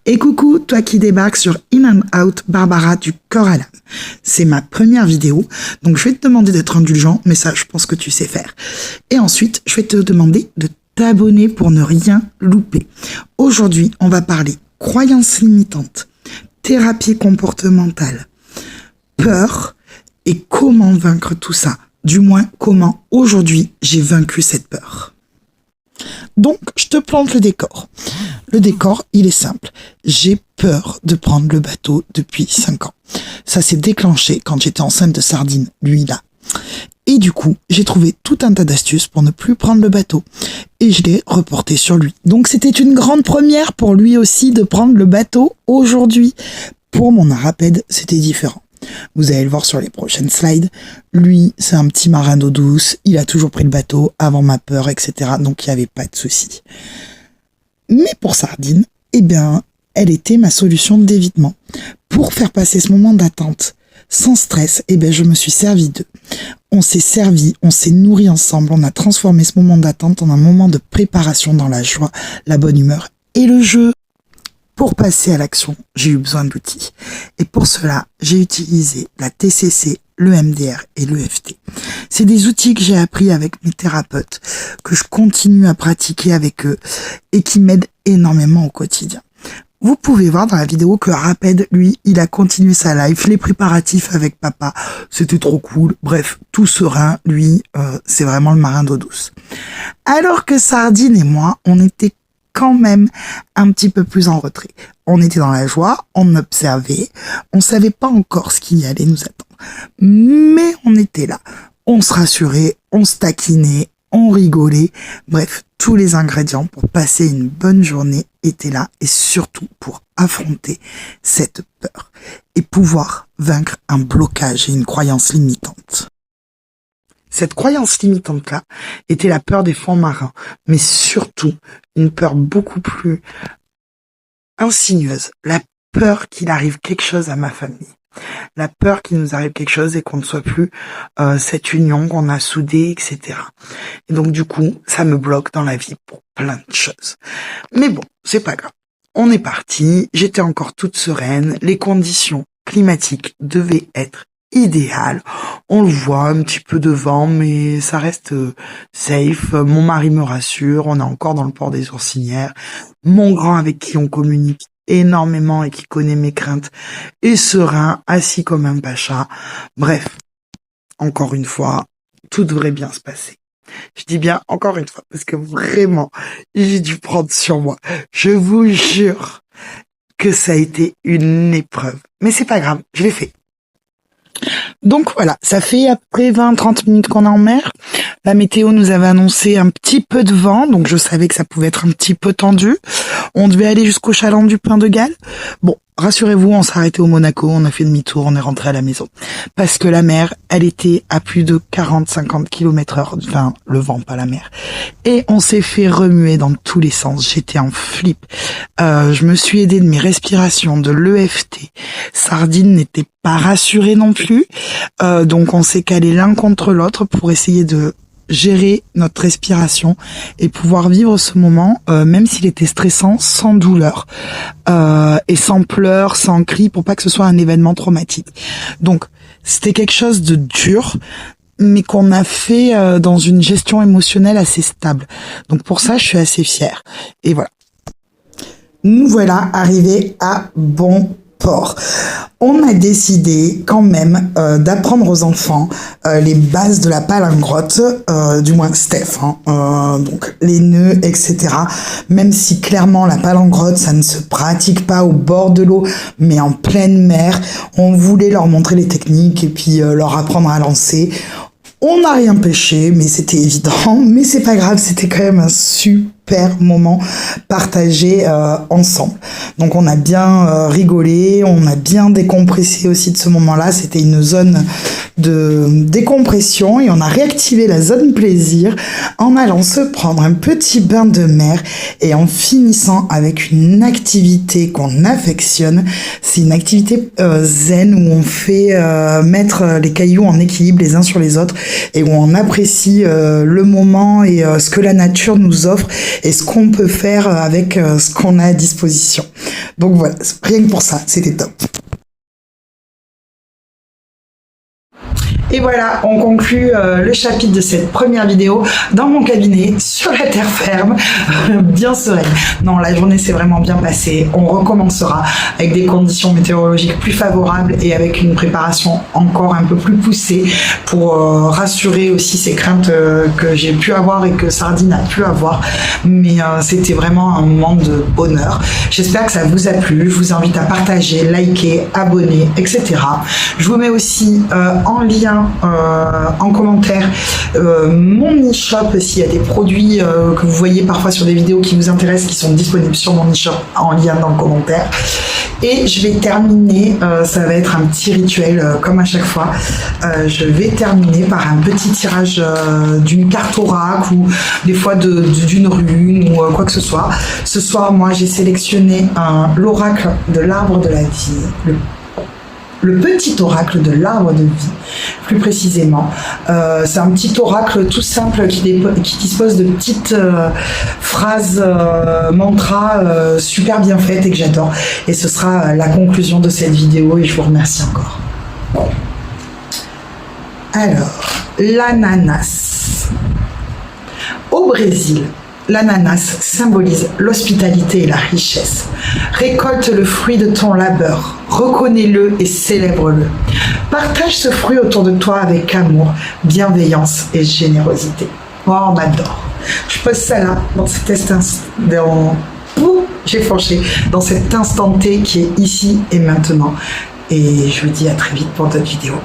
Et coucou, toi qui débarques sur In and Out, Barbara du corps à l'âme. C'est ma première vidéo, donc je vais te demander d'être indulgent, mais ça, je pense que tu sais faire. Et ensuite, je vais te demander de t'abonner pour ne rien louper. Aujourd'hui, on va parler croyances limitantes, thérapie comportementale, peur et comment vaincre tout ça. Du moins, comment aujourd'hui j'ai vaincu cette peur. Donc, je te plante le décor. Le décor, il est simple. J'ai peur de prendre le bateau depuis 5 ans. Ça s'est déclenché quand j'étais enceinte de Sardine, lui là. Et du coup, j'ai trouvé tout un tas d'astuces pour ne plus prendre le bateau. Et je l'ai reporté sur lui. Donc, c'était une grande première pour lui aussi de prendre le bateau aujourd'hui. Pour mon Arapède, c'était différent. Vous allez le voir sur les prochaines slides. Lui, c'est un petit marin d'eau douce. Il a toujours pris le bateau avant ma peur, etc. Donc, il n'y avait pas de souci. Mais pour Sardine, eh bien, elle était ma solution d'évitement. Pour faire passer ce moment d'attente sans stress, eh bien, je me suis servi d'eux. On s'est servi, on s'est nourri ensemble. On a transformé ce moment d'attente en un moment de préparation dans la joie, la bonne humeur et le jeu. Pour passer à l'action, j'ai eu besoin d'outils. Et pour cela, j'ai utilisé la TCC, le MDR et l'EFT. C'est des outils que j'ai appris avec mes thérapeutes, que je continue à pratiquer avec eux et qui m'aident énormément au quotidien. Vous pouvez voir dans la vidéo que Raped, lui, il a continué sa life, les préparatifs avec papa, c'était trop cool. Bref, tout serein, lui, c'est vraiment le marin d'eau douce. Alors que Sardine et moi, on était quand même un petit peu plus en retrait. On était dans la joie, on observait, on savait pas encore ce qui allait nous attendre. Mais on était là, on se rassurait, on se taquinait, on rigolait. Bref, tous les ingrédients pour passer une bonne journée étaient là et surtout pour affronter cette peur et pouvoir vaincre un blocage et une croyance limitante. Cette croyance limitante-là était la peur des fonds marins, mais surtout une peur beaucoup plus insinueuse, la peur qu'il arrive quelque chose à ma famille, la peur qu'il nous arrive quelque chose et qu'on ne soit plus cette union qu'on a soudée, etc. Et donc du coup, ça me bloque dans la vie pour plein de choses. Mais bon, c'est pas grave. On est parti, j'étais encore toute sereine, les conditions climatiques devaient être idéal. On le voit, un petit peu de vent, mais ça reste safe. Mon mari me rassure, on est encore dans le port des Ourcinières. Mon grand avec qui on communique énormément et qui connaît mes craintes est serein, assis comme un pacha. Bref, encore une fois, tout devrait bien se passer. Je dis bien encore une fois, parce que vraiment, j'ai dû prendre sur moi. Je vous jure que ça a été une épreuve. Mais c'est pas grave, je l'ai fait. Donc voilà, ça fait après 20-30 minutes qu'on est en mer. La météo nous avait annoncé un petit peu de vent, donc je savais que ça pouvait être un petit peu tendu. On devait aller jusqu'au chaland du Pain de Galles. Bon, rassurez-vous, on s'est arrêté au Monaco, on a fait demi-tour, on est rentré à la maison. Parce que la mer, elle était à plus de 40-50 km/h, enfin le vent, pas la mer. Et on s'est fait remuer dans tous les sens, j'étais en flip. Je me suis aidée de mes respirations, de l'EFT. Sardine n'était pas rassurée non plus, donc on s'est calé l'un contre l'autre pour essayer de gérer notre respiration et pouvoir vivre ce moment, même s'il était stressant, sans douleur et sans pleurs, sans cris, pour pas que ce soit un événement traumatique. Donc c'était quelque chose de dur, mais qu'on a fait dans une gestion émotionnelle assez stable. Donc pour ça, je suis assez fière. Et voilà. Nous voilà arrivés à bon port. On a décidé quand même d'apprendre aux enfants les bases de la palingrotte, du moins Steph, donc les nœuds, etc. Même si clairement la palingrotte, ça ne se pratique pas au bord de l'eau, mais en pleine mer. On voulait leur montrer les techniques et puis leur apprendre à lancer. On n'a rien pêché, mais c'était évident. Mais c'est pas grave, c'était quand même un super moment partagé ensemble. Donc on a bien rigolé, on a bien décompressé aussi de ce moment-là. C'était une zone de décompression et on a réactivé la zone plaisir en allant se prendre un petit bain de mer et en finissant avec une activité qu'on affectionne. C'est une activité zen où on fait mettre les cailloux en équilibre les uns sur les autres et où on apprécie le moment et ce que la nature nous offre et ce qu'on peut faire avec ce qu'on a à disposition. Donc voilà, rien que pour ça, c'était top. Et voilà, on conclut le chapitre de cette première vidéo dans mon cabinet, sur la terre ferme, bien sereine. Non, la journée s'est vraiment bien passée. On recommencera avec des conditions météorologiques plus favorables et avec une préparation encore un peu plus poussée pour rassurer aussi ces craintes que j'ai pu avoir et que Sardine a pu avoir. Mais c'était vraiment un moment de bonheur. J'espère que ça vous a plu. Je vous invite à partager, liker, abonner, etc. Je vous mets aussi en lien en commentaire mon e-shop s'il y a des produits que vous voyez parfois sur des vidéos qui vous intéressent, qui sont disponibles sur mon e-shop, en lien dans le commentaire. Et je vais terminer, ça va être un petit rituel comme à chaque fois, je vais terminer par un petit tirage d'une carte oracle ou des fois d'une rune ou quoi que ce soit. Ce soir, moi j'ai sélectionné l'oracle de l'arbre de la vie, le petit oracle de l'arbre de vie, plus précisément. C'est un petit oracle tout simple qui dispose de petites phrases, mantras super bien faites et que j'adore. Et ce sera la conclusion de cette vidéo et je vous remercie encore. Alors, l'ananas. Au Brésil, l'ananas symbolise l'hospitalité et la richesse. Récolte le fruit de ton labeur, reconnais-le et célèbre-le. Partage ce fruit autour de toi avec amour, bienveillance et générosité. Oh, on adore. Je pose ça là, dans cet instant, j'ai franchi, dans cet instant T qui est ici et maintenant. Et je vous dis à très vite pour d'autres vidéos.